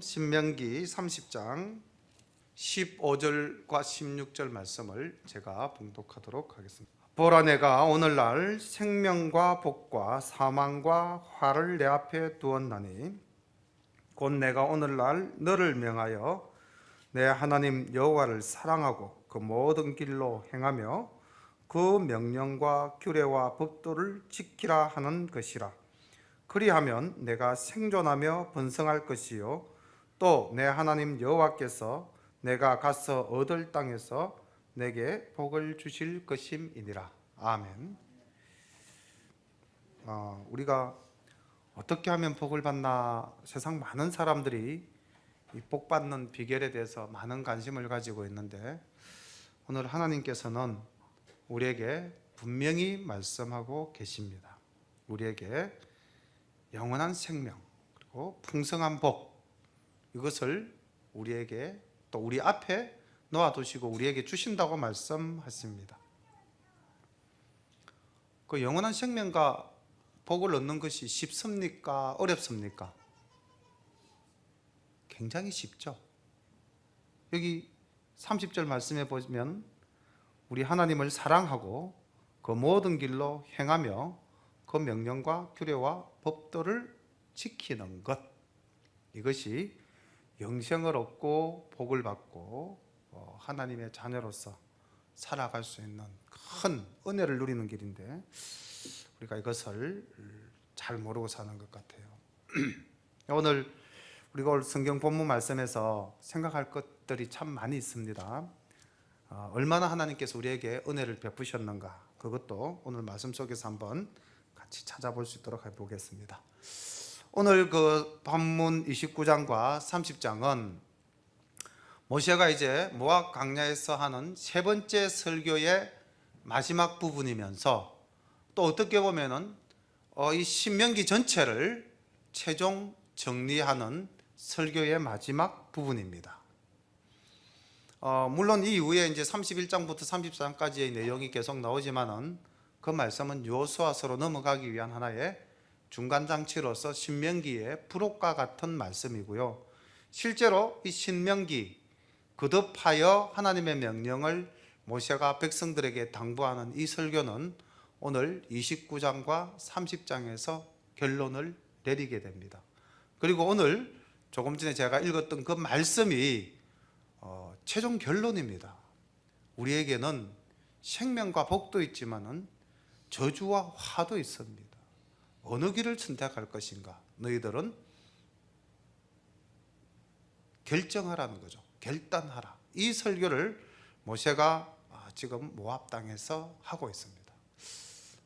신명기 30장 15절과 16절 말씀을 제가 봉독하도록 하겠습니다. 보라, 내가 오늘날 생명과 복과 사망과 화를 내 앞에 두었나니 곧 내가 오늘날 너를 명하여 내 하나님 여호와를 사랑하고 그 모든 길로 행하며 그 명령과 규례와 법도를 지키라 하는 것이라. 그리하면 내가 생존하며 번성할 것이요 또 내 하나님 여호와께서 내가 가서 얻을 땅에서 내게 복을 주실 것임이니라. 아멘. 우리가 어떻게 하면 복을 받나, 세상 많은 사람들이 이 복 받는 비결에 대해서 많은 관심을 가지고 있는데, 오늘 하나님께서는 우리에게 분명히 말씀하고 계십니다. 우리에게 영원한 생명 그리고 풍성한 복, 이것을 우리에게 또 우리 앞에 놓아두시고 우리에게 주신다고 말씀하십니다. 그 영원한 생명과 복을 얻는 것이 쉽습니까? 어렵습니까? 굉장히 쉽죠. 여기 30절 말씀에 보면 우리 하나님을 사랑하고 그 모든 길로 행하며 그 명령과 규례와 법도를 지키는 것, 이것이 영생을 얻고 복을 받고 하나님의 자녀로서 살아갈 수 있는 큰 은혜를 누리는 길인데, 우리가 이것을 잘 모르고 사는 것 같아요. 오늘 우리가 성경 본문 말씀에서 생각할 것들이 참 많이 있습니다. 얼마나 하나님께서 우리에게 은혜를 베푸셨는가, 그것도 오늘 말씀 속에서 한번 같이 찾아볼 수 있도록 해보겠습니다. 오늘 그 본문 29장과 30장은 모세가 이제 모압 광야에서 하는 세 번째 설교의 마지막 부분이면서, 또 어떻게 보면은 이 신명기 전체를 최종 정리하는 설교의 마지막 부분입니다. 물론 이 이후에 이제 31장부터 34장까지의 내용이 계속 나오지만은 그 말씀은 여호수아서로 넘어가기 위한 하나의 중간 장치로서 신명기의 부록과 같은 말씀이고요. 실제로 이 신명기 거듭하여 하나님의 명령을 모세가 백성들에게 당부하는 이 설교는 오늘 29장과 30장에서 결론을 내리게 됩니다. 그리고 오늘 조금 전에 제가 읽었던 그 말씀이 최종 결론입니다. 우리에게는 생명과 복도 있지만은 저주와 화도 있습니다. 어느 길을 선택할 것인가, 너희들은 결정하라는 거죠. 결단하라. 이 설교를 모세가 지금 모압 땅에서 하고 있습니다.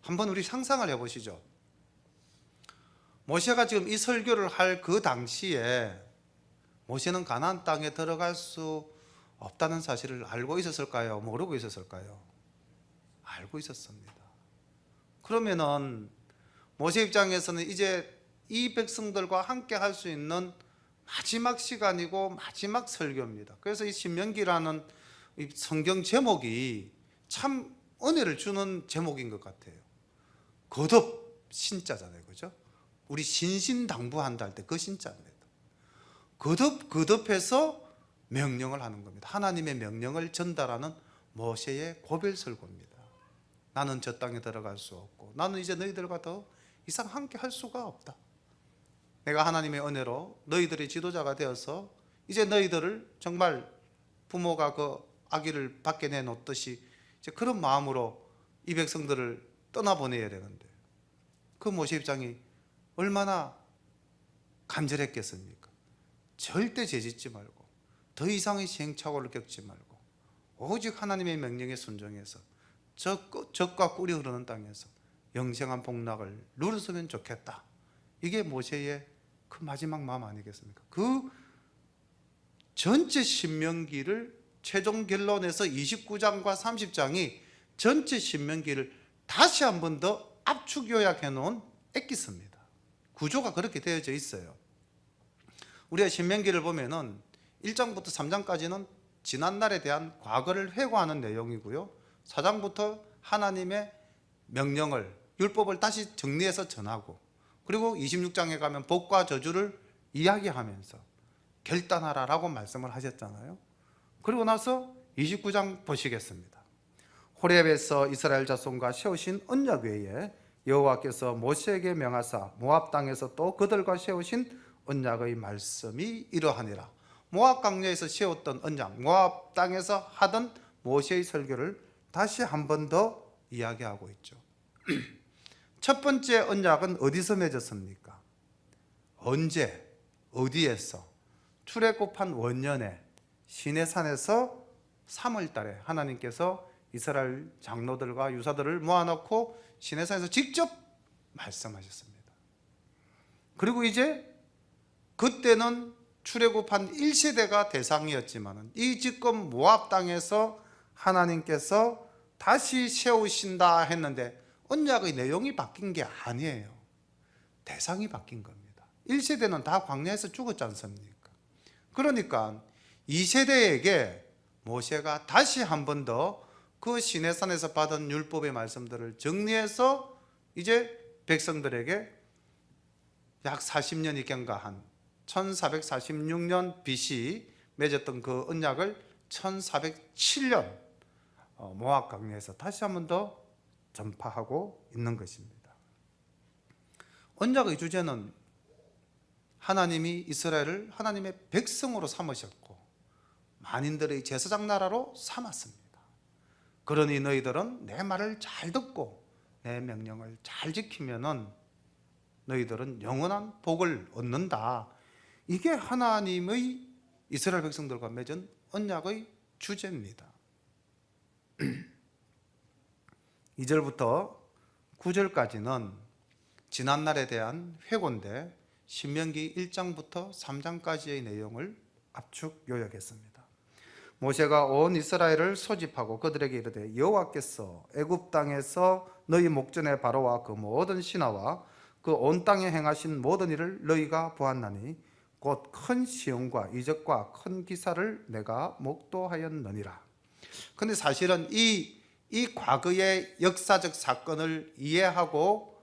한번 우리 상상을 해보시죠. 모세가 지금 이 설교를 할 그 당시에 모세는 가나안 땅에 들어갈 수 없다는 사실을 알고 있었을까요? 모르고 있었을까요? 알고 있었습니다. 그러면은 모세 입장에서는 이제 이 백성들과 함께 할 수 있는 마지막 시간이고 마지막 설교입니다. 그래서 이 신명기라는 이 성경 제목이 참 은혜를 주는 제목인 것 같아요. 거듭, 신자잖아요, 그죠? 우리 신신당부한다 할 때 그 신자입니다. 거듭해서 명령을 하는 겁니다. 하나님의 명령을 전달하는 모세의 고별설교입니다. 나는 저 땅에 들어갈 수 없고 나는 이제 너희들과 더 이상 함께 할 수가 없다. 내가 하나님의 은혜로 너희들의 지도자가 되어서 이제 너희들을 정말 부모가 그 아기를 밖에 내놓듯이 이제 그런 마음으로 이 백성들을 떠나보내야 되는데, 그 모세 입장이 얼마나 간절했겠습니까? 절대 죄짓지 말고 더 이상의 시행착오를 겪지 말고 오직 하나님의 명령에 순종해서 젖과 꿀이 흐르는 땅에서 영생한 복락을 누렸으면 좋겠다. 이게 모세의 그 마지막 마음 아니겠습니까? 그 전체 신명기를 최종 결론에서 29장과 30장이 전체 신명기를 다시 한 번 더 압축 요약해 놓은 엑기스입니다. 구조가 그렇게 되어져 있어요. 우리가 신명기를 보면은 1장부터 3장까지는 지난날에 대한 과거를 회고하는 내용이고요, 4장부터 하나님의 명령을, 율법을 다시 정리해서 전하고, 그리고 26장에 가면 복과 저주를 이야기하면서 결단하라라고 말씀을 하셨잖아요. 그리고 나서 29장 보시겠습니다. 호렙에서 이스라엘 자손과 세우신 언약 외에 여호와께서 모세에게 명하사 모압 땅에서 또 그들과 세우신 언약의 말씀이 이러하니라. 모압 강야에서 세웠던 언약, 모압 땅에서 하던 모세의 설교를 다시 한 번 더 이야기하고 있죠. 첫 번째 언약은 어디서 맺었습니까? 언제, 어디에서? 출애굽한 원년에 시내산에서 3월 달에 하나님께서 이스라엘 장로들과 유사들을 모아놓고 시내산에서 직접 말씀하셨습니다. 그리고 이제 그때는 출애굽한 1세대가 대상이었지만 이 지금 모압 땅에서 하나님께서 다시 세우신다 했는데 언약의 내용이 바뀐 게 아니에요. 대상이 바뀐 겁니다. 1세대는 다 광야에서 죽었지 않습니까? 그러니까 2세대에게 모세가 다시 한 번 더 그 시내산에서 받은 율법의 말씀들을 정리해서 이제 백성들에게 약 40년이 경과한 1446년 BC 맺었던 그 언약을 1407년 모압 강야에서 다시 한 번 더 전파하고 있는 것입니다. 언약의 주제는 하나님이 이스라엘을 하나님의 백성으로 삼으셨고 만인들의 제사장 나라로 삼았습니다. 그러니 너희들은 내 말을 잘 듣고 내 명령을 잘 지키면은 너희들은 영원한 복을 얻는다. 이게 하나님의 이스라엘 백성들과 맺은 언약의 주제입니다. 2절부터 9절까지는 지난날에 대한 회고인데 신명기 1장부터 3장까지의 내용을 압축 요약했습니다. 모세가 온 이스라엘을 소집하고 그들에게 이르되 여호와께서 애굽 땅에서 너희 목전에 바로와 그 모든 신하와 그 온 땅에 행하신 모든 일을 너희가 보았나니 곧 큰 시험과 이적과 큰 기사를 내가 목도하였느니라. 근데 사실은 이 과거의 역사적 사건을 이해하고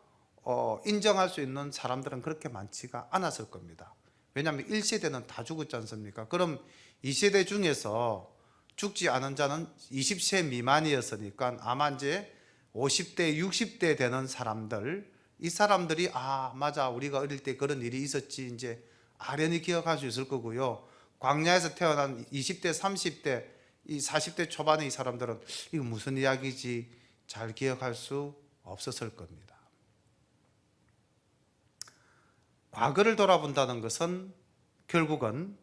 인정할 수 있는 사람들은 그렇게 많지가 않았을 겁니다. 왜냐하면 1세대는 다 죽었지 않습니까? 그럼 2세대 중에서 죽지 않은 자는 20세 미만이었으니까 아마 이제 50대, 60대 되는 사람들, 이 사람들이 맞아, 우리가 어릴 때 그런 일이 있었지 이제 아련히 기억할 수 있을 거고요. 광야에서 태어난 20대, 30대, 이 40대 초반의 이 사람들은 이거 무슨 이야기지 잘 기억할 수 없었을 겁니다. 과거를 돌아본다는 것은 결국은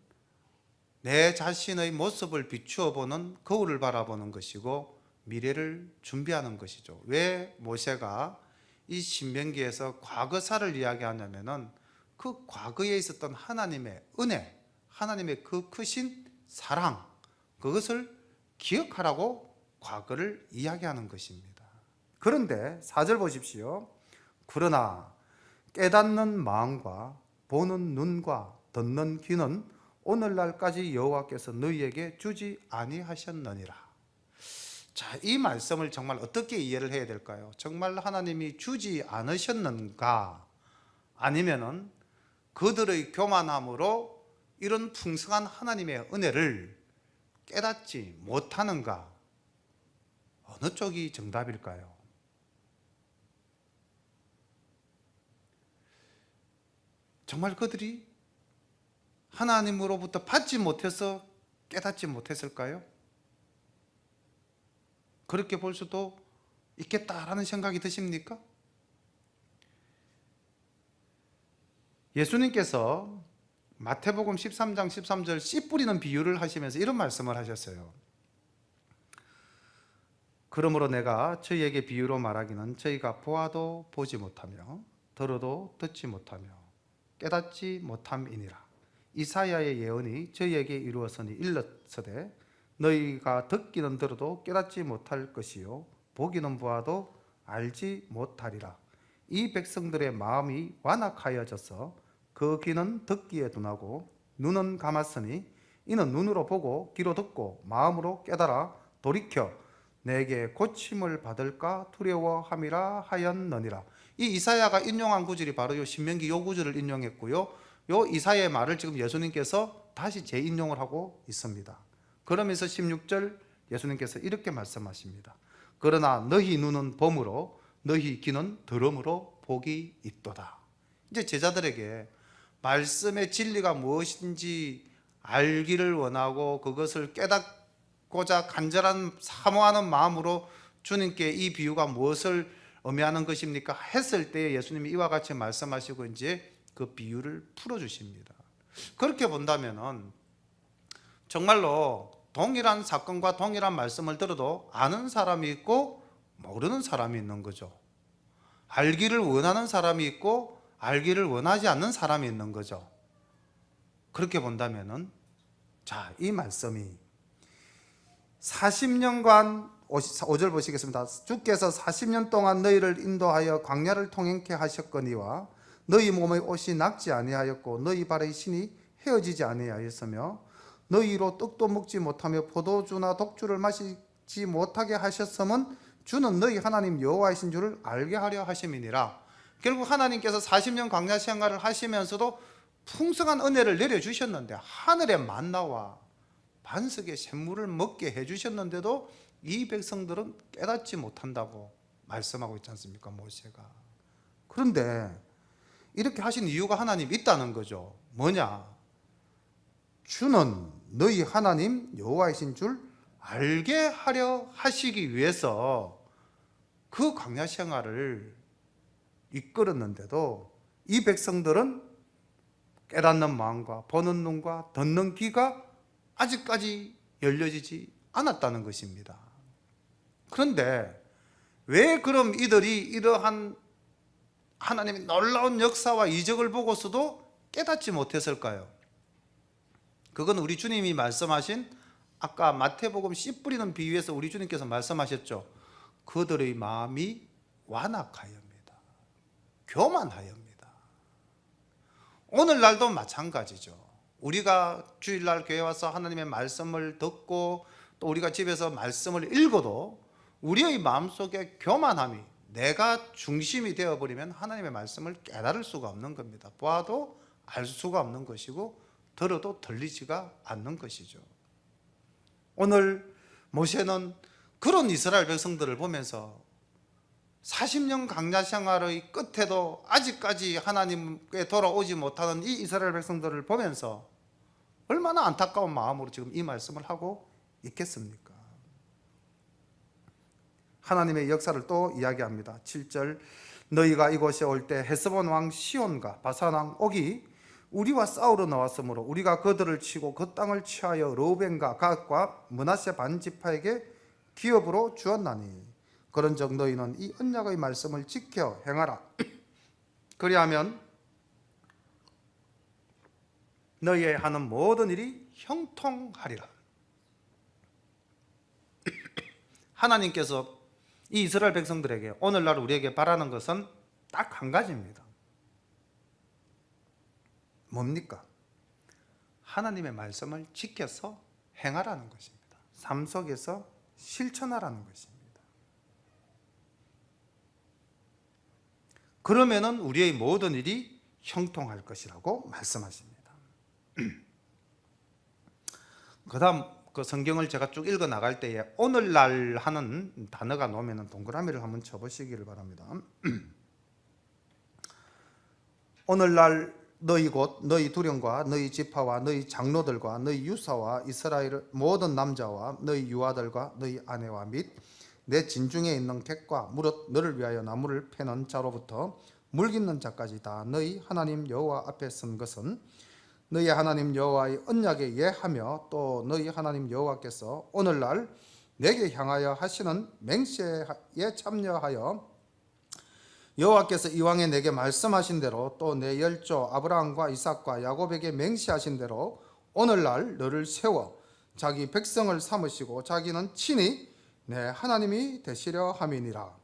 내 자신의 모습을 비추어 보는 거울을 바라보는 것이고 미래를 준비하는 것이죠. 왜 모세가 이 신명기에서 과거사를 이야기하냐면은 그 과거에 있었던 하나님의 은혜, 하나님의 그 크신 사랑, 그것을 기억하라고 과거를 이야기하는 것입니다. 그런데 4절 보십시오. 그러나 깨닫는 마음과 보는 눈과 듣는 귀는 오늘날까지 여호와께서 너희에게 주지 아니하셨느니라. 자, 이 말씀을 정말 어떻게 이해를 해야 될까요? 정말 하나님이 주지 않으셨는가? 아니면은 그들의 교만함으로 이런 풍성한 하나님의 은혜를 깨닫지 못하는가? 어느 쪽이 정답일까요? 정말 그들이 하나님으로부터 받지 못해서 깨닫지 못했을까요? 그렇게 볼 수도 있겠다라는 생각이 드십니까? 예수님께서 마태복음 13장 13절 씨 뿌리는 비유를 하시면서 이런 말씀을 하셨어요. 그러므로 내가 저희에게 비유로 말하기는 저희가 보아도 보지 못하며 들어도 듣지 못하며 깨닫지 못함이니라. 이사야의 예언이 저희에게 이루어서니 일렀으되 너희가 듣기는 들어도 깨닫지 못할 것이요 보기는 보아도 알지 못하리라. 이 백성들의 마음이 완악하여져서 그 귀는 듣기에 둔하고 눈은 감았으니 이는 눈으로 보고 귀로 듣고 마음으로 깨달아 돌이켜 내게 고침을 받을까 두려워함이라 하였느니라. 이 이사야가 인용한 구절이 바로 요 신명기 요 구절을 인용했고요. 요 이사야의 말을 지금 예수님께서 다시 재인용을 하고 있습니다. 그러면서 16절 예수님께서 이렇게 말씀하십니다. 그러나 너희 눈은 범으로 너희 귀는 들음으로 복이 있도다. 이제 제자들에게 말씀의 진리가 무엇인지 알기를 원하고 그것을 깨닫고자 간절한 사모하는 마음으로 주님께 이 비유가 무엇을 의미하는 것입니까? 했을 때 예수님이 이와 같이 말씀하시고 이제 그 비유를 풀어주십니다. 그렇게 본다면은 정말로 동일한 사건과 동일한 말씀을 들어도 아는 사람이 있고 모르는 사람이 있는 거죠. 알기를 원하는 사람이 있고 알기를 원하지 않는 사람이 있는 거죠. 그렇게 본다면은 자, 이 말씀이 40년간 5절 보시겠습니다. 주께서 40년 동안 너희를 인도하여 광야를 통행케 하셨거니와 너희 몸의 옷이 낫지 아니하였고 너희 발의 신이 헤어지지 아니하였으며 너희로 떡도 먹지 못하며 포도주나 독주를 마시지 못하게 하셨음은 주는 너희 하나님 여호와이신 줄을 알게 하려 하심이니라. 결국 하나님께서 40년 광야 생활을 하시면서도 풍성한 은혜를 내려주셨는데 하늘의 만나와 반석의 샘물을 먹게 해주셨는데도 이 백성들은 깨닫지 못한다고 말씀하고 있지 않습니까? 모세가. 그런데 이렇게 하신 이유가 하나님 있다는 거죠. 뭐냐? 주는 너희 하나님 여호와이신 줄 알게 하려 하시기 위해서 그 광야 생활을 이끌었는데도 이 백성들은 깨닫는 마음과 보는 눈과 듣는 귀가 아직까지 열려지지 않았다는 것입니다. 그런데 왜 그럼 이들이 이러한 하나님의 놀라운 역사와 이적을 보고서도 깨닫지 못했을까요? 그건 우리 주님이 말씀하신 아까 마태복음 씨 뿌리는 비유에서 우리 주님께서 말씀하셨죠. 그들의 마음이 완악하였습니다. 교만하였습니다. 오늘날도 마찬가지죠. 우리가 주일날 교회 와서 하나님의 말씀을 듣고 또 우리가 집에서 말씀을 읽어도 우리의 마음속에 교만함이 내가 중심이 되어버리면 하나님의 말씀을 깨달을 수가 없는 겁니다. 보아도 알 수가 없는 것이고 들어도 들리지가 않는 것이죠. 오늘 모세는 그런 이스라엘 백성들을 보면서 40년 광야 생활의 끝에도 아직까지 하나님께 돌아오지 못하는 이 이스라엘 백성들을 보면서 얼마나 안타까운 마음으로 지금 이 말씀을 하고 있겠습니까? 하나님의 역사를 또 이야기합니다. 7절 너희가 이곳에 올 때 헤스본 왕 시온과 바산 왕 옥이 우리와 싸우러 나왔으므로 우리가 그들을 치고 그 땅을 취하여 르우벤과 갓과 므낫세 반지파에게 기업으로 주었나니 그런즉 너희는 이 언약의 말씀을 지켜 행하라. 그리하면 너희의 하는 모든 일이 형통하리라. 하나님께서 이 이스라엘 백성들에게 오늘날 우리에게 바라는 것은 딱 한 가지입니다. 뭡니까? 하나님의 말씀을 지켜서 행하라는 것입니다. 삶 속에서 실천하라는 것입니다. 그러면은 우리의 모든 일이 형통할 것이라고 말씀하십니다. 그 다음 그 성경을 제가 쭉 읽어 나갈 때에 오늘날 하는 단어가 나오면 동그라미를 한번 쳐보시기를 바랍니다. 오늘날 너희 곧 너희 두령과 너희 지파와 너희 장로들과 너희 유사와 이스라엘 모든 남자와 너희 유아들과 너희 아내와 및 내 진중에 있는 객과 무릇 너를 위하여 나무를 패는 자로부터 물 깃는 자까지 다 너희 하나님 여호와 앞에 선 것은 너희 하나님 여호와의 언약에 예하며 또 너희 하나님 여호와께서 오늘날 내게 향하여 하시는 맹세에 참여하여 여호와께서 이왕에 내게 말씀하신 대로 또 내 열조 아브라함과 이삭과 야곱에게 맹세하신 대로 오늘날 너를 세워 자기 백성을 삼으시고 자기는 친히 내 하나님이 되시려 함이니라.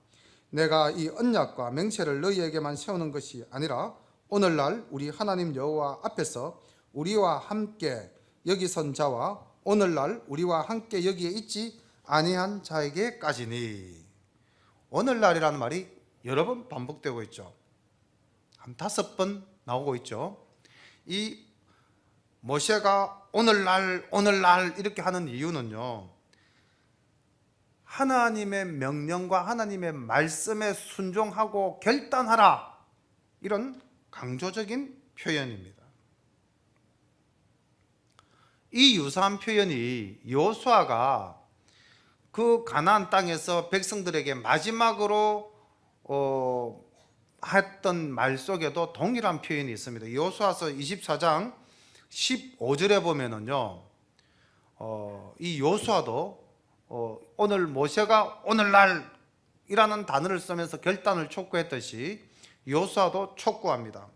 내가 이 언약과 맹세를 너희에게만 세우는 것이 아니라 오늘날 우리 하나님 여호와 앞에서 우리와 함께 여기 선 자와 오늘날 우리와 함께 여기에 있지 아니한 자에게까지니. 오늘날이라는 말이 여러 번 반복되고 있죠. 한 5번 나오고 있죠. 이 모세가 오늘날 이렇게 하는 이유는요, 하나님의 명령과 하나님의 말씀에 순종하고 결단하라, 이런 강조적인 표현입니다. 이 유사한 표현이 여호수아가 그 가나안 땅에서 백성들에게 마지막으로 했던 말 속에도 동일한 표현이 있습니다. 여호수아서 24장 15절에 보면은요, 이 여호수아도 오늘 모세가 오늘날이라는 단어를 쓰면서 결단을 촉구했듯이 여호수아도 촉구합니다.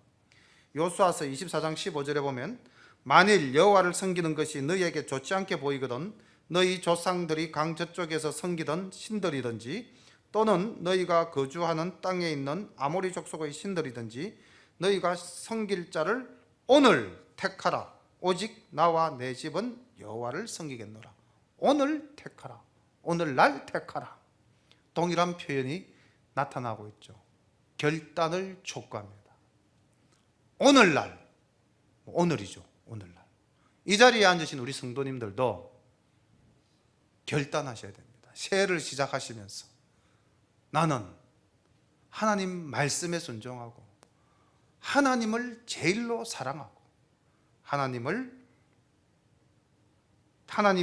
여호수아서 24장 15절에 보면, 만일 여호와를 섬기는 것이 너희에게 좋지 않게 보이거든 너희 조상들이 강 저쪽에서 섬기던 신들이든지 또는 너희가 거주하는 땅에 있는 아모리 족속의 신들이든지 너희가 섬길 자를 오늘 택하라. 오직 나와 내 집은 여호와를 섬기겠노라. 오늘 택하라. 오늘날 택하라. 동일한 표현이 나타나고 있죠. 결단을 촉구합니다. 오늘날, 오늘이죠. 오늘날. 이 자리에 앉으신 우리 성도님들도 결단하셔야 됩니다. 새해를 시작하시면서 나는 하나님 말씀에 순종하고 하나님을 제일로 사랑하고 하나님이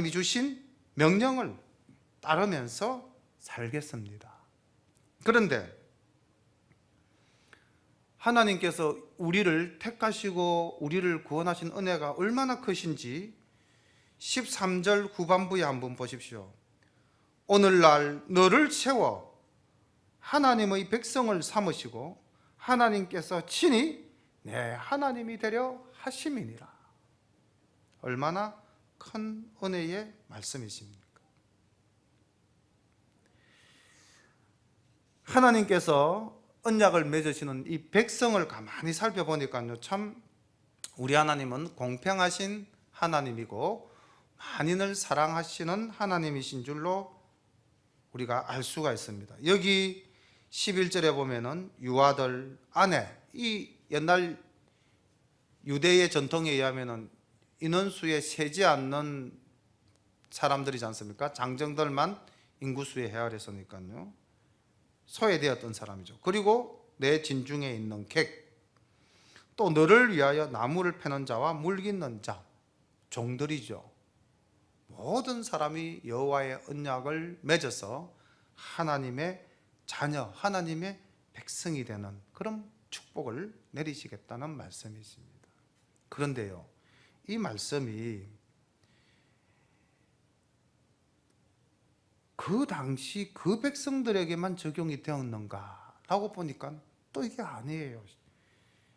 주신 명령을 따르면서 살겠습니다. 그런데 하나님께서 우리를 택하시고 우리를 구원하신 은혜가 얼마나 크신지 13절 후반부에 한번 보십시오. 오늘날 너를 세워 하나님의 백성을 삼으시고 하나님께서 친히 내 하나님이 되려 하심이니라. 얼마나 큰 은혜의 말씀이십니까? 하나님께서 언약을 맺으시는 이 백성을 가만히 살펴보니까요, 참 우리 하나님은 공평하신 하나님이고 만인을 사랑하시는 하나님이신 줄로 우리가 알 수가 있습니다. 여기 11절에 보면은 유아들, 아내, 이 옛날 유대의 전통에 의하면은 인원수에 세지 않는 사람들이지 않습니까? 장정들만 인구수에 헤아렸으니까요. 소외되었던 사람이죠. 그리고 내 진중에 있는 객, 또 너를 위하여 나무를 패는 자와 물 깃는 자, 종들이죠. 모든 사람이 여호와의 언약을 맺어서 하나님의 자녀, 하나님의 백성이 되는 그런 축복을 내리시겠다는 말씀이십니다. 그런데요, 이 말씀이 그 당시 그 백성들에게만 적용이 되었는가 라고 보니까 또 이게 아니에요.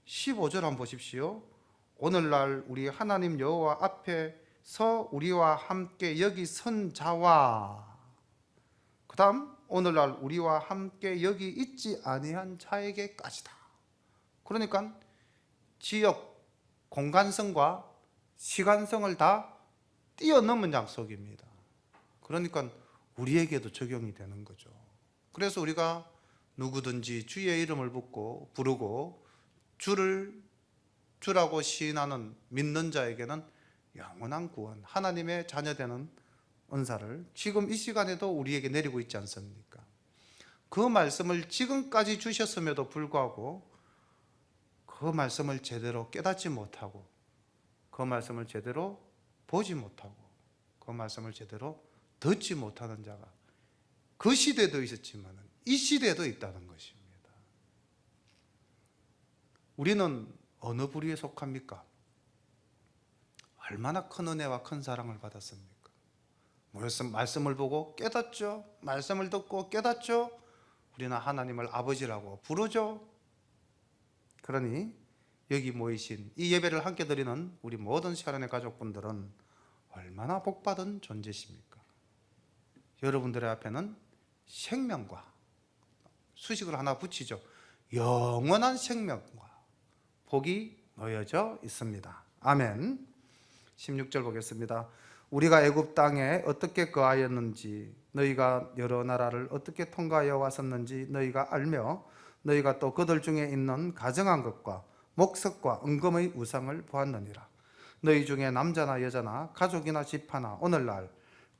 15절 한번 보십시오. 오늘날 우리 하나님 여호와 앞에서 우리와 함께 여기 선 자와, 그 다음 오늘날 우리와 함께 여기 있지 아니한 자에게까지다. 그러니까 지역, 공간성과 시간성을 다 뛰어넘은 약속입니다. 그러니까 우리에게도 적용이 되는 거죠. 그래서 우리가 누구든지 주의 이름을 부르고 주라고 시인하는 믿는 자에게는 영원한 구원, 하나님의 자녀되는 은사를 지금 이 시간에도 우리에게 내리고 있지 않습니까? 그 말씀을 지금까지 주셨음에도 불구하고 그 말씀을 제대로 깨닫지 못하고 그 말씀을 제대로 보지 못하고 그 말씀을 제대로 듣지 못하는 자가 그 시대도 있었지만 이 시대에도 있다는 것입니다. 우리는 어느 부류에 속합니까? 얼마나 큰 은혜와 큰 사랑을 받았습니까? 말씀을 보고 깨닫죠. 말씀을 듣고 깨닫죠. 우리는 하나님을 아버지라고 부르죠. 그러니 여기 모이신 이 예배를 함께 드리는 우리 모든 샤론의 가족분들은 얼마나 복받은 존재십니까? 여러분들의 앞에는 생명과, 수식을 하나 붙이죠, 영원한 생명과 복이 놓여져 있습니다. 아멘. 16절 보겠습니다. 우리가 애굽 땅에 어떻게 거하였는지, 너희가 여러 나라를 어떻게 통과하여 왔었는지 너희가 알며, 너희가 또 그들 중에 있는 가증한 것과 목석과 은금의 우상을 보았느니라. 너희 중에 남자나 여자나 가족이나 집하나 오늘날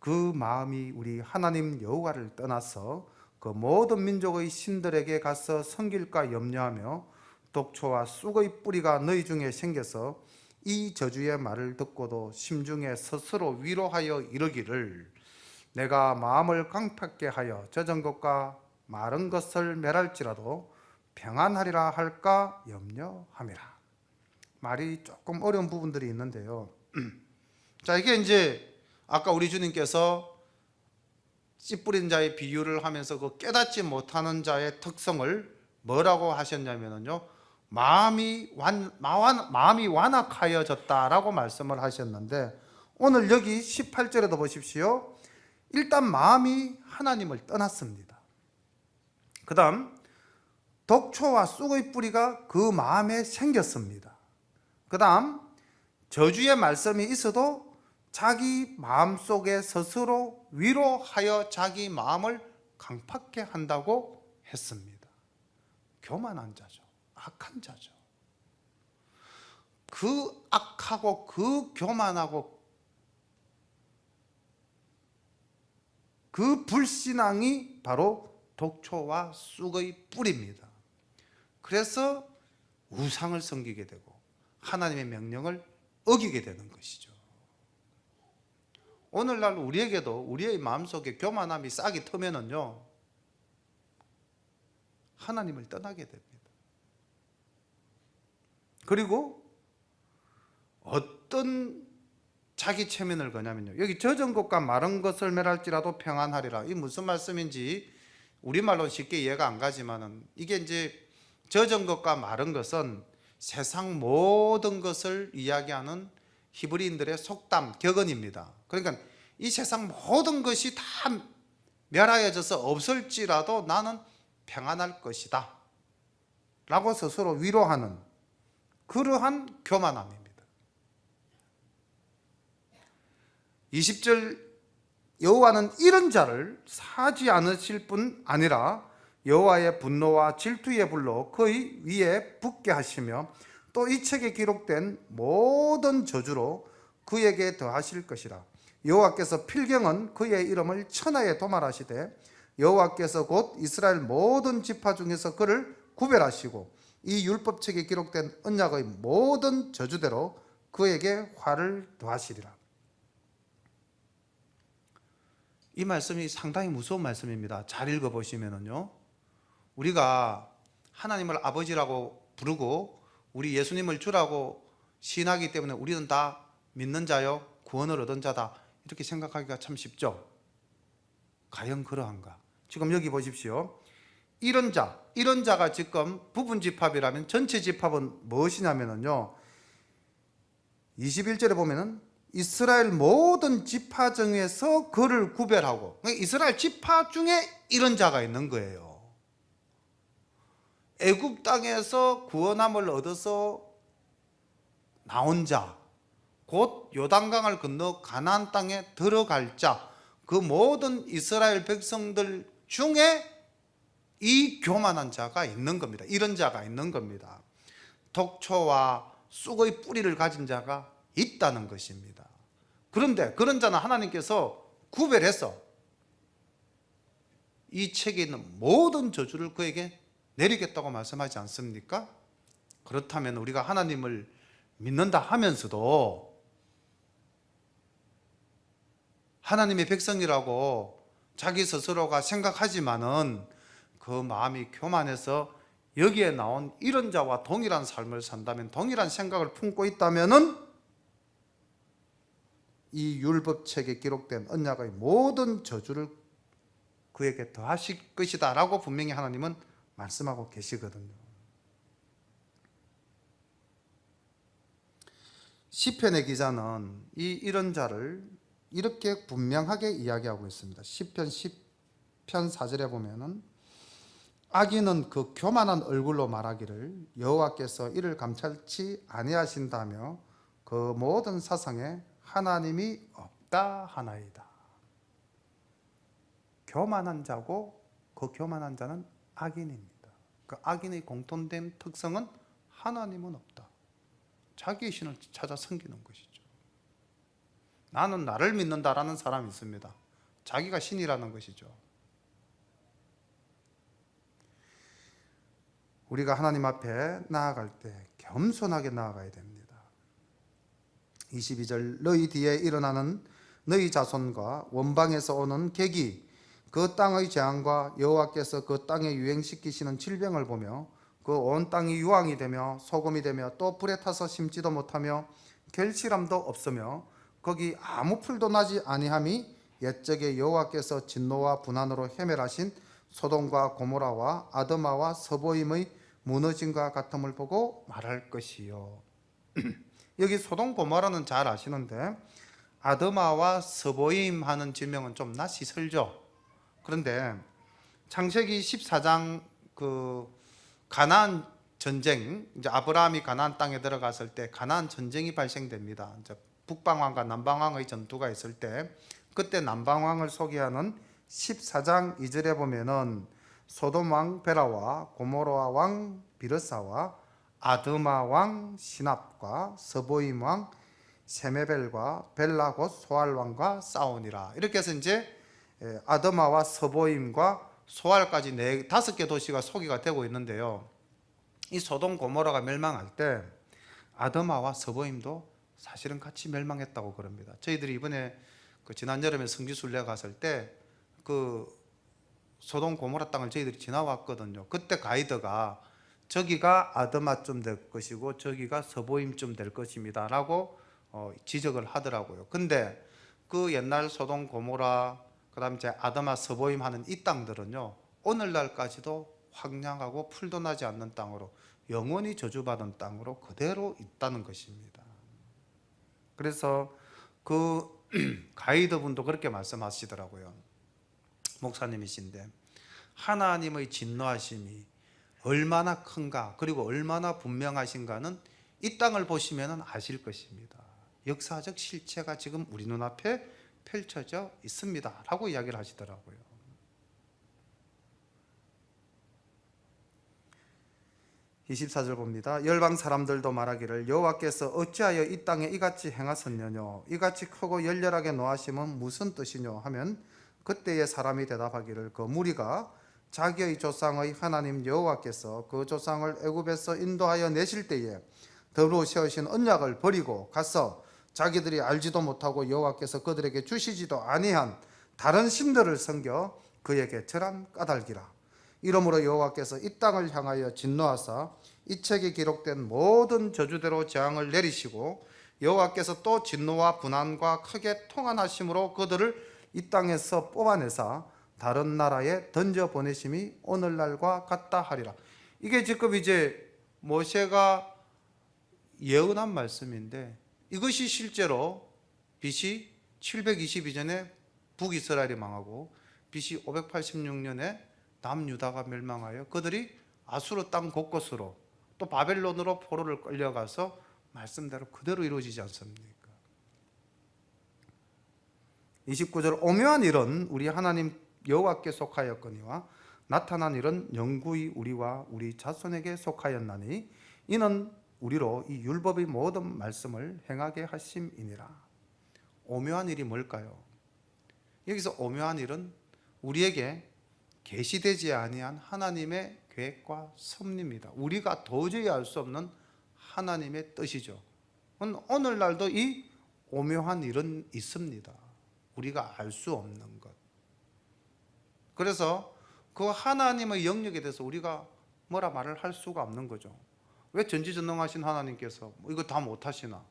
그 마음이 우리 하나님 여호와를 떠나서 그 모든 민족의 신들에게 가서 섬길까 염려하며 독초와 쑥의 뿌리가 너희 중에 생겨서 이 저주의 말을 듣고도 심중에 스스로 위로하여 이르기를 내가 마음을 강팍게 하여 젖은 것과 마른 것을 멸할지라도 평안하리라 할까 염려함이라. 말이 조금 어려운 부분들이 있는데요. 자, 이게 이제 아까 우리 주님께서 씨 뿌린 자의 비유를 하면서 그 깨닫지 못하는 자의 특성을 뭐라고 하셨냐면요, 마음이 완악하여졌다라고 말씀을 하셨는데, 오늘 여기 18절에도 보십시오. 일단 마음이 하나님을 떠났습니다. 그 다음 독초와 쑥의 뿌리가 그 마음에 생겼습니다. 그 다음 저주의 말씀이 있어도 자기 마음속에 스스로 위로하여 자기 마음을 강팍게 한다고 했습니다. 교만한 자죠. 악한 자죠. 그 악하고 그 교만하고 그 불신앙이 바로 독초와 쑥의 뿌리입니다. 그래서 우상을 섬기게 되고 하나님의 명령을 어기게 되는 것이죠. 오늘날 우리에게도 우리의 마음속에 교만함이 싹이 트면은요, 하나님을 떠나게 됩니다. 그리고 어떤 자기 체면을 거냐면요, 여기 젖은 것과 마른 것을 멸할지라도 평안하리라. 이 무슨 말씀인지 우리말로 쉽게 이해가 안 가지만은, 이게 이제 젖은 것과 마른 것은 세상 모든 것을 이야기하는 히브리인들의 속담, 격언입니다. 그러니까 이 세상 모든 것이 다 멸하여져서 없을지라도 나는 평안할 것이다 라고 스스로 위로하는 그러한 교만함입니다. 20절, 여호와는 이런 자를 사지 않으실 뿐 아니라 여호와의 분노와 질투의 불로 그의 위에 붙게 하시며 또 이 책에 기록된 모든 저주로 그에게 더하실 것이라. 여호와께서 필경은 그의 이름을 천하에 도말하시되 여호와께서 곧 이스라엘 모든 지파 중에서 그를 구별하시고 이 율법책에 기록된 언약의 모든 저주대로 그에게 화를 더하시리라. 이 말씀이 상당히 무서운 말씀입니다. 잘 읽어보시면요, 우리가 하나님을 아버지라고 부르고 우리 예수님을 주라고 신하기 때문에 우리는 다 믿는 자요, 구원을 얻은 자다, 이렇게 생각하기가 참 쉽죠. 과연 그러한가? 지금 여기 보십시오. 이런 자가 지금 부분 집합이라면 전체 집합은 무엇이냐면요, 21절에 보면은 이스라엘 모든 지파 중에서 그를 구별하고, 이스라엘 지파 중에 이런 자가 있는 거예요. 애굽 땅에서 구원함을 얻어서 나온 자, 곧 요단강을 건너 가나안 땅에 들어갈 자, 그 모든 이스라엘 백성들 중에 이 교만한 자가 있는 겁니다. 이런 자가 있는 겁니다. 독초와 쑥의 뿌리를 가진 자가 있다는 것입니다. 그런데 그런 자는 하나님께서 구별해서 이 책에 있는 모든 저주를 그에게 내리겠다고 말씀하지 않습니까? 그렇다면 우리가 하나님을 믿는다 하면서도 하나님의 백성이라고 자기 스스로가 생각하지만은 그 마음이 교만해서 여기에 나온 이런 자와 동일한 삶을 산다면, 동일한 생각을 품고 있다면은 이 율법책에 기록된 언약의 모든 저주를 그에게 더하실 것이다 라고 분명히 하나님은 말씀하고 계시거든요. 시편의 기자는 이런 자를 이렇게 분명하게 이야기하고 있습니다. 시편 10편 4절에 보면은 악인은 그 교만한 얼굴로 말하기를 여호와께서 이를 감찰치 아니하신다며 그 모든 사상에 하나님이 없다 하나이다. 교만한 자고 그 교만한 자는 악인입니다. 그 악인의 공통된 특성은 하나님은 없다. 자기의 신을 찾아 섬기는 것이죠. 나는 나를 믿는다라는 사람이 있습니다. 자기가 신이라는 것이죠. 우리가 하나님 앞에 나아갈 때 겸손하게 나아가야 됩니다. 22절 너희 뒤에 일어나는 너희 자손과 원방에서 오는 객이 그 땅의 재앙과 여호와께서 그 땅에 유행시키시는 질병을 보며 그 온 땅이 유황이 되며 소금이 되며 또 불에 타서 심지도 못하며 결실함도 없으며 거기 아무 풀도 나지 아니함이 옛적에 여호와께서 진노와 분한으로 해멸하신 소돔과 고모라와 아드마와 서보임의 무너짐과 같음을 보고 말할 것이요. 여기 소돔 고모라는 잘 아시는데 아드마와 서보임 하는 지명은 좀 낯이 설죠. 그런데 창세기 14장 가나안 전쟁, 이제 아브라함이 가나안 땅에 들어갔을 때 가나안 전쟁이 발생됩니다. 이제 북방왕과 남방왕의 전투가 있을 때 그때 남방왕을 소개하는 14장 2절에 보면은 소돔 왕 베라와 고모라 왕 비르사와 아드마 왕 시납과 서보임 왕 세메벨과 벨라 곧 소알 왕과 싸우니라. 이렇게 해서 이제 아드마와 서보임과 소알까지 5개 도시가 소개가 되고 있는데요. 이 소돔 고모라가 멸망할 때 아드마와 서보임도 사실은 같이 멸망했다고 그럽니다. 저희들이 이번에 지난 여름에 성지순례 갔을 때 소돔 고모라 땅을 저희들이 지나왔거든요. 그때 가이드가 저기가 아드마쯤 될 것이고 저기가 서보임쯤 될 것입니다 라고 지적을 하더라고요. 근데 그 옛날 소돔 고모라 그다음에 아드마 서보임 하는 이 땅들은요 오늘날까지도 황량하고 풀도 나지 않는 땅으로 영원히 저주받은 땅으로 그대로 있다는 것입니다. 그래서 그 가이드분도 그렇게 말씀하시더라고요. 목사님이신데 하나님의 진노하심이 얼마나 큰가 그리고 얼마나 분명하신가는 이 땅을 보시면 아실 것입니다. 역사적 실체가 지금 우리 눈앞에 펼쳐져 있습니다 라고 이야기를 하시더라고요. 24절 봅니다. 열방 사람들도 말하기를 여호와께서 어찌하여 이 땅에 이같이 행하셨느뇨 이같이 크고 열렬하게 노하심은 무슨 뜻이뇨 하면 그때의 사람이 대답하기를 그 무리가 자기의 조상의 하나님 여호와께서 그 조상을 애굽에서 인도하여 내실 때에 더불어 세우신 언약을 버리고 가서 자기들이 알지도 못하고 여호와께서 그들에게 주시지도 아니한 다른 신들을 섬겨 그에게 절한 까닭이라. 이러므로 여호와께서 이 땅을 향하여 진노하사 이 책에 기록된 모든 저주대로 재앙을 내리시고 여호와께서 또 진노와 분한과 크게 통한하심으로 그들을 이 땅에서 뽑아내사 다른 나라에 던져 보내심이 오늘날과 같다 하리라. 이게 지금 이제 모세가 예언한 말씀인데 이것이 실제로 BC 722년에 북이스라엘이 망하고 BC 586년에 남유다가 멸망하여 그들이 아수르 땅 곳곳으로 또 바벨론으로 포로를 끌려가서 말씀대로 그대로 이루어지지 않습니까? 29절 오묘한 일은 우리 하나님 여호와께 속하였거니와 나타난 일은 영구히 우리와 우리 자손에게 속하였나니 이는 우리로 이 율법의 모든 말씀을 행하게 하심이니라. 오묘한 일이 뭘까요? 여기서 오묘한 일은 우리에게 계시되지 아니한 하나님의 계획과 섭리입니다. 우리가 도저히 알 수 없는 하나님의 뜻이죠. 오늘날도 이 오묘한 일은 있습니다. 우리가 알 수 없는 것. 그래서 그 하나님의 영역에 대해서 우리가 뭐라 말을 할 수가 없는 거죠. 왜 전지전능하신 하나님께서 이거 다 못하시나?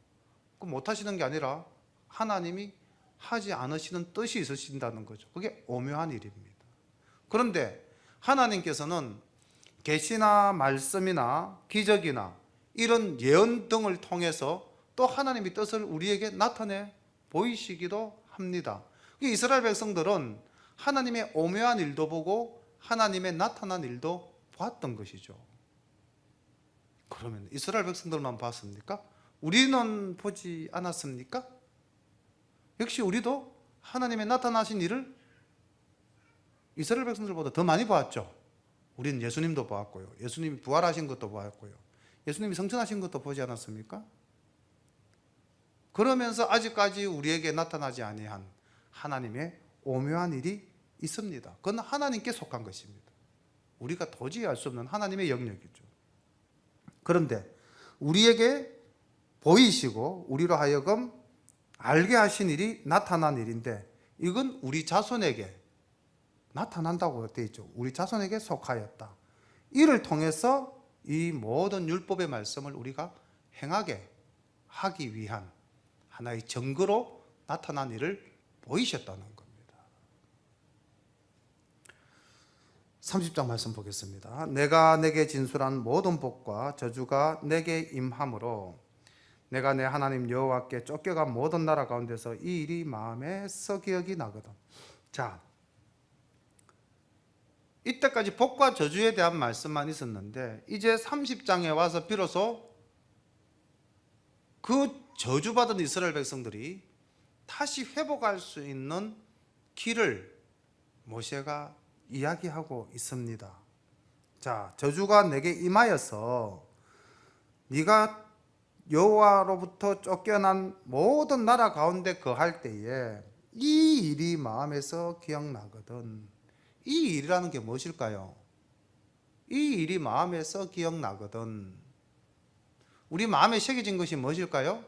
그 못하시는 게 아니라 하나님이 하지 않으시는 뜻이 있으신다는 거죠. 그게 오묘한 일입니다. 그런데 하나님께서는 계시나 말씀이나 기적이나 이런 예언 등을 통해서 또 하나님의 뜻을 우리에게 나타내 보이시기도 합니다. 이스라엘 백성들은 하나님의 오묘한 일도 보고 하나님의 나타난 일도 보았던 것이죠. 그러면 이스라엘 백성들만 봤습니까? 우리는 보지 않았습니까? 역시 우리도 하나님의 나타나신 일을 이스라엘 백성들보다 더 많이 보았죠. 우리는 예수님도 보았고요. 예수님이 부활하신 것도 보았고요. 예수님이 성천하신 것도 보지 않았습니까? 그러면서 아직까지 우리에게 나타나지 아니한 하나님의 오묘한 일이 있습니다. 그건 하나님께 속한 것입니다. 우리가 도저히 알 수 없는 하나님의 영역이죠. 그런데 우리에게 보이시고 우리로 하여금 알게 하신 일이 나타난 일인데, 이건 우리 자손에게 나타난다고 되어 있죠. 우리 자손에게 속하였다. 이를 통해서 이 모든 율법의 말씀을 우리가 행하게 하기 위한 하나의 증거로 나타난 일을 보이셨다는 겁니다. 30장 말씀 보겠습니다. 내가 내게 진술한 모든 복과 저주가 내게 임함으로 내가 내 하나님 여호와께 쫓겨간 모든 나라 가운데서 이 일이 마음에 썩기억이 나거든. 자, 이때까지 복과 저주에 대한 말씀만 있었는데, 이제 30장에 와서 비로소 그 저주받은 이스라엘 백성들이 다시 회복할 수 있는 길을 모세가 이야기하고 있습니다. 자, 저주가 내게 임하여서 네가 여호와로부터 쫓겨난 모든 나라 가운데 거할 때에 이 일이 마음에서 기억나거든. 이 일이라는 게 무엇일까요? 이 일이 마음에서 기억나거든. 우리 마음에 새겨진 것이 무엇일까요?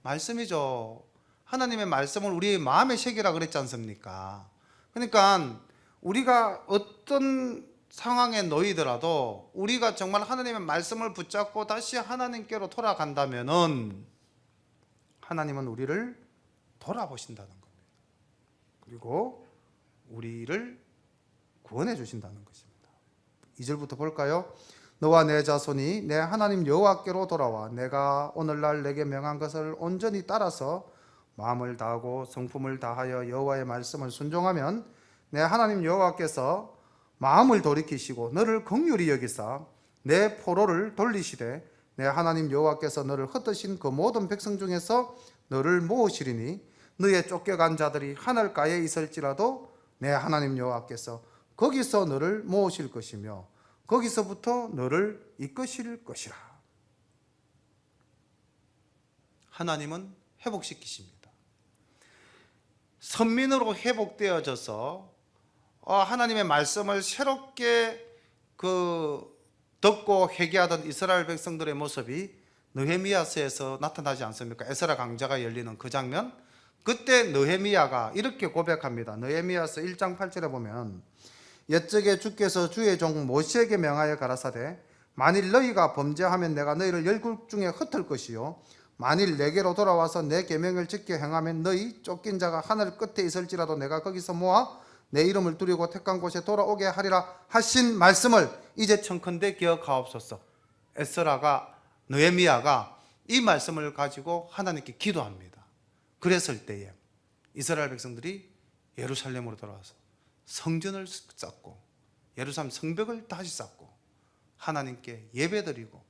말씀이죠. 하나님의 말씀을 우리의 마음에 새기라 그랬지 않습니까? 그러니까 우리가 어떤 상황에 놓이더라도 우리가 정말 하나님의 말씀을 붙잡고 다시 하나님께로 돌아간다면은 하나님은 우리를 돌아보신다는 겁니다. 그리고 우리를 구원해 주신다는 것입니다. 2절부터 볼까요? 너와 내 자손이 내 하나님 여호와께로 돌아와 내가 오늘날 내게 명한 것을 온전히 따라서 마음을 다하고 성품을 다하여 여호와의 말씀을 순종하면 내 하나님 여호와께서 마음을 돌이키시고 너를 긍휼히 여기사 내 포로를 돌리시되 내 하나님 여호와께서 너를 흩으신 그 모든 백성 중에서 너를 모으시리니 너의 쫓겨간 자들이 하늘가에 있을지라도 내 하나님 여호와께서 거기서 너를 모으실 것이며 거기서부터 너를 이끄실 것이라. 하나님은 회복시키십니다. 선민으로 회복되어져서 하나님의 말씀을 새롭게 듣고 회개하던 이스라엘 백성들의 모습이 느헤미야서에서 나타나지 않습니까? 에스라 강좌가 열리는 그 장면. 그때 느헤미야가 이렇게 고백합니다. 느헤미야서 1장 8절에 보면 옛적에 주께서 주의 종 모세에게 명하여 가라사대 만일 너희가 범죄하면 내가 너희를 열국 중에 흩을 것이요 만일 내게로 돌아와서 내 계명을 지켜 행하면 너희 쫓긴 자가 하늘 끝에 있을지라도 내가 거기서 모아 내 이름을 두려고 택한 곳에 돌아오게 하리라 하신 말씀을 이제 청컨대 기억하옵소서. 에스라가 느헤미야가 이 말씀을 가지고 하나님께 기도합니다. 그랬을 때에 이스라엘 백성들이 예루살렘으로 돌아와서 성전을 쌓고 예루살렘 성벽을 다시 쌓고 하나님께 예배드리고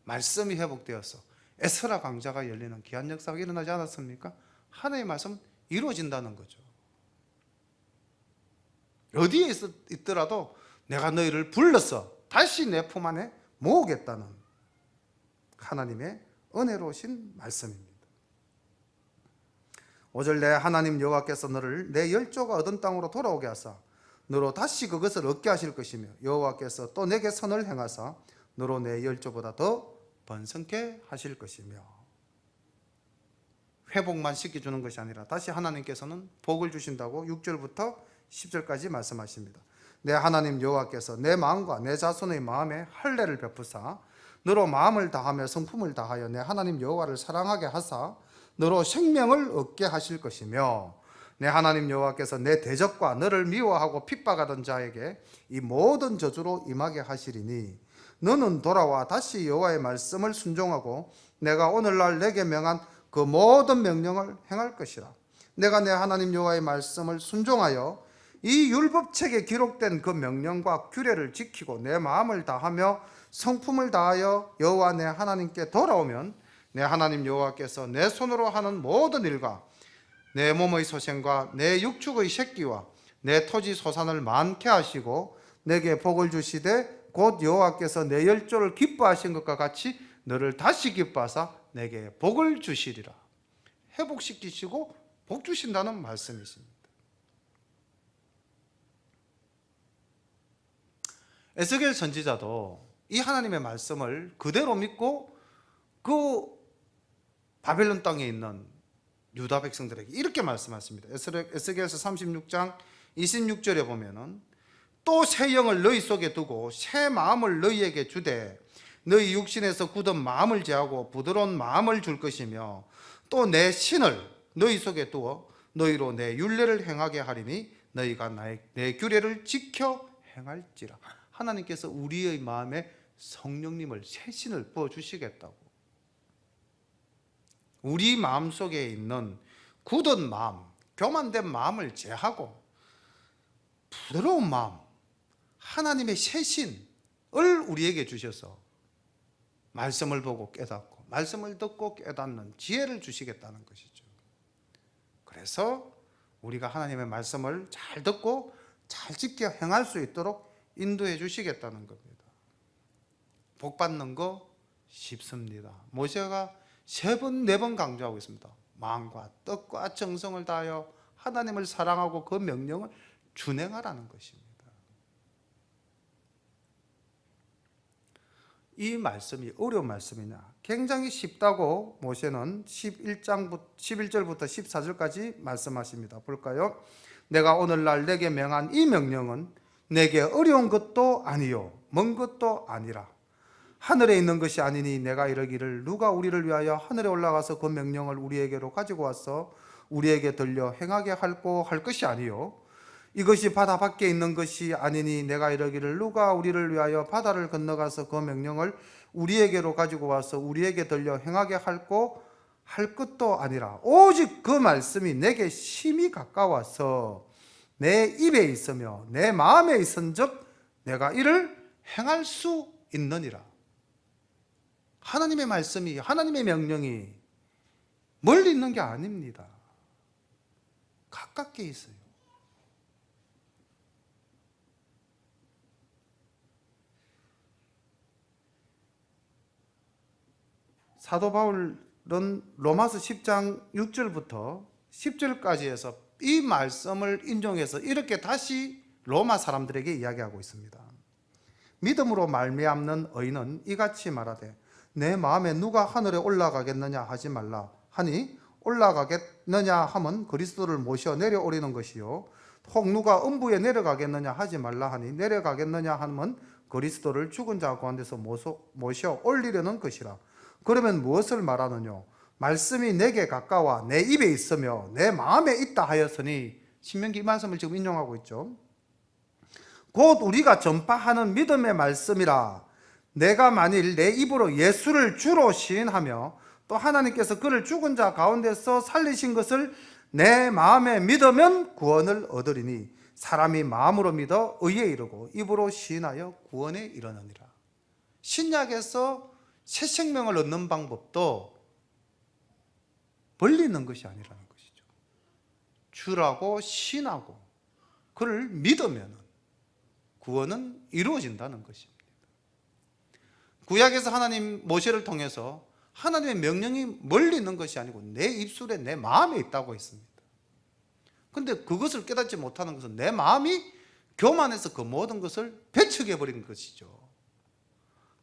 말씀이 회복되어서 에스라 강좌가 열리는 귀한 역사가 일어나지 않았습니까? 하나님의 말씀은 이루어진다는 거죠. 어디에 있더라도 내가 너희를 불러서 다시 내 품 안에 모으겠다는 하나님의 은혜로우신 말씀입니다. 5절 내 하나님 여호와께서 너를 내 열조가 얻은 땅으로 돌아오게 하사 너로 다시 그것을 얻게 하실 것이며 여호와께서 또 내게 선을 행하사 너로 내 열조보다 더 번성케 하실 것이며. 회복만 시켜주는 것이 아니라 다시 하나님께서는 복을 주신다고 6절부터 10절까지 말씀하십니다. 내 하나님 여호와께서 내 마음과 내 자손의 마음에 할례를 베푸사 너로 마음을 다하며 성품을 다하여 내 하나님 여호와를 사랑하게 하사 너로 생명을 얻게 하실 것이며 내 하나님 여호와께서 내 대적과 너를 미워하고 핍박하던 자에게 이 모든 저주로 임하게 하시리니 너는 돌아와 다시 여호와의 말씀을 순종하고 내가 오늘날 내게 명한 그 모든 명령을 행할 것이라. 내가 내 하나님 여호와의 말씀을 순종하여 이 율법책에 기록된 그 명령과 규례를 지키고 내 마음을 다하며 성품을 다하여 여호와 내 하나님께 돌아오면 내 하나님 여호와께서 내 손으로 하는 모든 일과 내 몸의 소생과 내 육축의 새끼와 내 토지 소산을 많게 하시고 내게 복을 주시되 곧 여호와께서 내 열조를 기뻐하신 것과 같이 너를 다시 기뻐하사 내게 복을 주시리라. 회복시키시고 복 주신다는 말씀이십니다. 에스겔 선지자도 이 하나님의 말씀을 그대로 믿고 그 바벨론 땅에 있는 유다 백성들에게 이렇게 말씀하십니다. 에스겔서 36장 26절에 보면은 또 새 영을 너희 속에 두고 새 마음을 너희에게 주되 너희 육신에서 굳은 마음을 제하고 부드러운 마음을 줄 것이며 또 내 신을 너희 속에 두어 너희로 내 율례를 행하게 하리니 너희가 내 규례를 지켜 행할지라. 하나님께서 우리의 마음에 성령님을 새 신을 부어주시겠다고. 우리 마음속에 있는 굳은 마음, 교만된 마음을 제하고 부드러운 마음, 하나님의 새 신을 우리에게 주셔서 말씀을 보고 깨닫고 말씀을 듣고 깨닫는 지혜를 주시겠다는 것이죠. 그래서 우리가 하나님의 말씀을 잘 듣고 잘 지켜 행할 수 있도록 인도해 주시겠다는 겁니다. 복 받는 거 쉽습니다. 모세가 3번, 4번 강조하고 있습니다. 마음과 뜻과 정성을 다하여 하나님을 사랑하고 그 명령을 준행하라는 것입니다. 이 말씀이 어려운 말씀이냐? 굉장히 쉽다고 모세는 11절부터 14절까지 말씀하십니다. 볼까요? 내가 오늘날 내게 명한 이 명령은 내게 어려운 것도 아니요 먼 것도 아니라 하늘에 있는 것이 아니니 내가 이르기를 누가 우리를 위하여 하늘에 올라가서 그 명령을 우리에게로 가지고 와서 우리에게 들려 행하게 할고 할 것이 아니요 이것이 바다 밖에 있는 것이 아니니 내가 이르기를 누가 우리를 위하여 바다를 건너가서 그 명령을 우리에게로 가지고 와서 우리에게 들려 행하게 할고 할 것도 아니라 오직 그 말씀이 내게 심히 가까워서 내 입에 있으며 내 마음에 있은즉 내가 이를 행할 수 있느니라. 하나님의 말씀이, 하나님의 명령이 멀리 있는 게 아닙니다. 가깝게 있어요. 사도 바울은 로마서 10장 6절부터 10절까지 해서 이 말씀을 인용해서 이렇게 다시 로마 사람들에게 이야기하고 있습니다. 믿음으로 말미암는 의인은 이같이 말하되 내 마음에 누가 하늘에 올라가겠느냐 하지 말라 하니 올라가겠느냐 함은 그리스도를 모셔 내려오리는 것이요 혹 누가 음부에 내려가겠느냐 하지 말라 하니 내려가겠느냐 함은 그리스도를 죽은 자 가운데서 모셔 올리려는 것이라. 그러면 무엇을 말하느냐? 말씀이 내게 가까워 내 입에 있으며 내 마음에 있다 하였으니 신명기 이 말씀을 지금 인용하고 있죠. 곧 우리가 전파하는 믿음의 말씀이라. 내가 만일 내 입으로 예수를 주로 시인하며 또 하나님께서 그를 죽은 자 가운데서 살리신 것을 내 마음에 믿으면 구원을 얻으리니 사람이 마음으로 믿어 의에 이르고 입으로 시인하여 구원에 이르느니라. 신약에서 새 생명을 얻는 방법도 벌리는 것이 아니라는 것이죠. 주라고 신하고 그를 믿으면 구원은 이루어진다는 것입니다. 구약에서 하나님 모세를 통해서 하나님의 명령이 멀리 있는 것이 아니고 내 입술에 내 마음에 있다고 했습니다. 그런데 그것을 깨닫지 못하는 것은 내 마음이 교만해서 그 모든 것을 배척해버린 것이죠.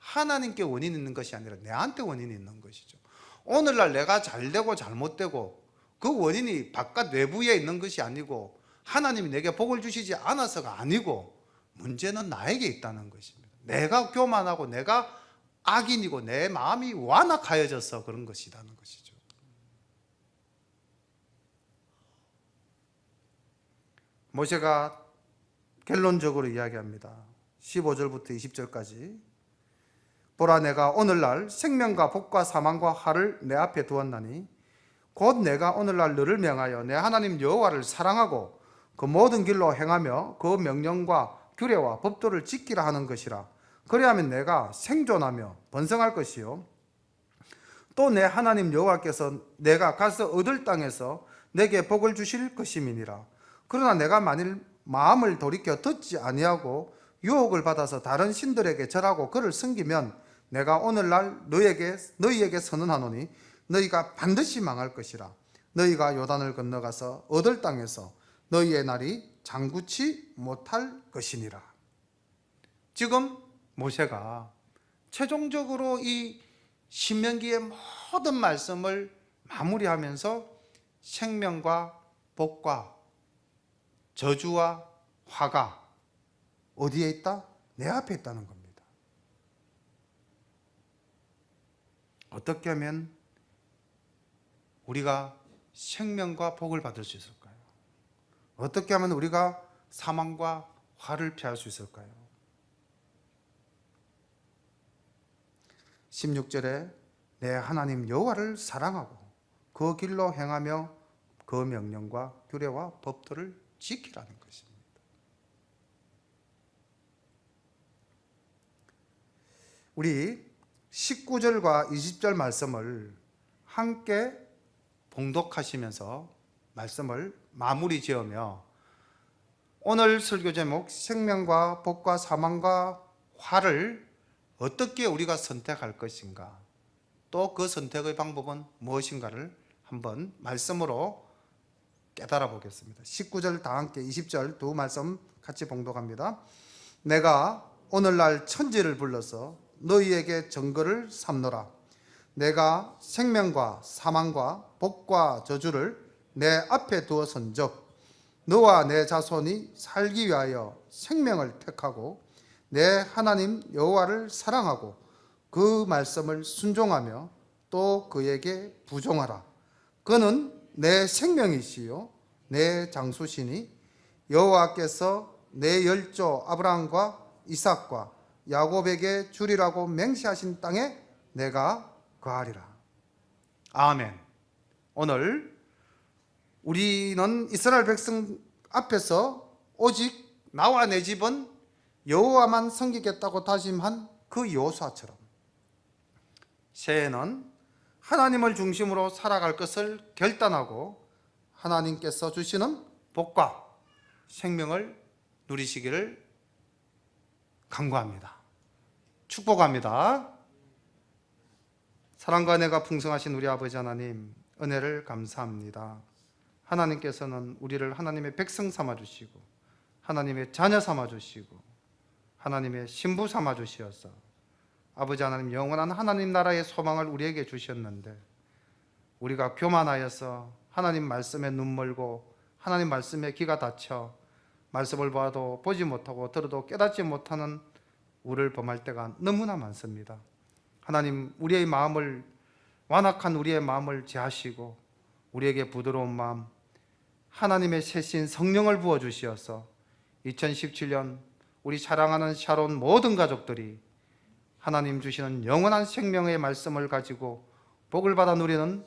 하나님께 원인이 있는 것이 아니라 내한테 원인이 있는 것이죠. 오늘날 내가 잘되고 잘못되고 그 원인이 바깥 외부에 있는 것이 아니고 하나님이 내게 복을 주시지 않아서가 아니고 문제는 나에게 있다는 것입니다. 내가 교만하고 내가 악인이고 내 마음이 완악하여져서 그런 것이라는 것이죠. 모세가 결론적으로 이야기합니다. 15절부터 20절까지 보라 내가 오늘날 생명과 복과 사망과 화를 내 앞에 두었나니 곧 내가 오늘날 너를 명하여 내 하나님 여호와를 사랑하고 그 모든 길로 행하며 그 명령과 규례와 법도를 지키라 하는 것이라. 그리하면 내가 생존하며 번성할 것이요 또 내 하나님 여호와께서 내가 가서 얻을 땅에서 내게 복을 주실 것임이니라. 그러나 내가 만일 마음을 돌이켜 듣지 아니하고 유혹을 받아서 다른 신들에게 절하고 그를 섬기면 내가 오늘날 너희에게 선언하노니 너희가 반드시 망할 것이라. 너희가 요단을 건너가서 얻을 땅에서 너희의 날이 장구치 못할 것이니라. 지금 모세가 최종적으로 이 신명기의 모든 말씀을 마무리하면서 생명과 복과 저주와 화가 어디에 있다? 내 앞에 있다는 겁니다. 어떻게 하면 우리가 생명과 복을 받을 수 있을까요? 어떻게 하면 우리가 사망과 화를 피할 수 있을까요? 16절에 내 하나님 여호와를 사랑하고 그 길로 행하며 그 명령과 규례와 법도를 지키라는 것입니다. 우리 19절과 20절 말씀을 함께 봉독하시면서 말씀을 마무리 지으며 오늘 설교 제목 생명과 복과 사망과 화를 어떻게 우리가 선택할 것인가, 또 그 선택의 방법은 무엇인가를 한번 말씀으로 깨달아 보겠습니다. 19절 다 함께 20절 두 말씀 같이 봉독합니다. 내가 오늘날 천지를 불러서 너희에게 증거를 삼노라. 내가 생명과 사망과 복과 저주를 내 앞에 두어선즉 너와 내 자손이 살기 위하여 생명을 택하고 내 하나님 여호와를 사랑하고 그 말씀을 순종하며 또 그에게 부종하라. 그는 내 생명이시요 내 장수시니 여호와께서 내 열조 아브라함과 이삭과 야곱에게 주리라고 맹세하신 땅에 내가 거하리라. 아멘. 오늘 우리는 이스라엘 백성 앞에서 오직 나와 내 집은 여호와만 섬기겠다고 다짐한 그 여호수아처럼 새해에는 하나님을 중심으로 살아갈 것을 결단하고 하나님께서 주시는 복과 생명을 누리시기를 간구합니다. 축복합니다. 사랑과 은혜가 풍성하신 우리 아버지 하나님, 은혜를 감사합니다. 하나님께서는 우리를 하나님의 백성 삼아주시고 하나님의 자녀 삼아주시고 하나님의 신부 삼아주시어서 아버지 하나님 영원한 하나님 나라의 소망을 우리에게 주셨는데 우리가 교만하여서 하나님 말씀에 눈 멀고 하나님 말씀에 귀가 닫혀 말씀을 봐도 보지 못하고 들어도 깨닫지 못하는 우리를 범할 때가 너무나 많습니다. 하나님, 우리의 마음을, 완악한 우리의 마음을 제하시고 우리에게 부드러운 마음, 하나님의 새신 성령을 부어주시어서 2017년 우리 사랑하는 샤론 모든 가족들이 하나님 주시는 영원한 생명의 말씀을 가지고 복을 받아 누리는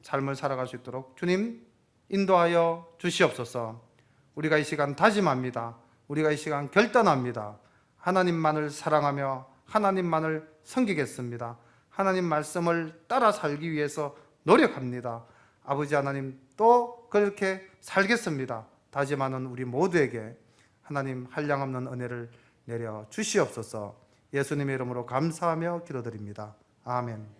삶을 살아갈 수 있도록 주님 인도하여 주시옵소서. 우리가 이 시간 다짐합니다. 우리가 이 시간 결단합니다. 하나님만을 사랑하며 하나님만을 섬기겠습니다. 하나님 말씀을 따라 살기 위해서 노력합니다. 아버지 하나님, 또 그렇게 살겠습니다. 다짐하는 우리 모두에게 하나님 한량없는 은혜를 내려 주시옵소서. 예수님의 이름으로 감사하며 기도드립니다. 아멘.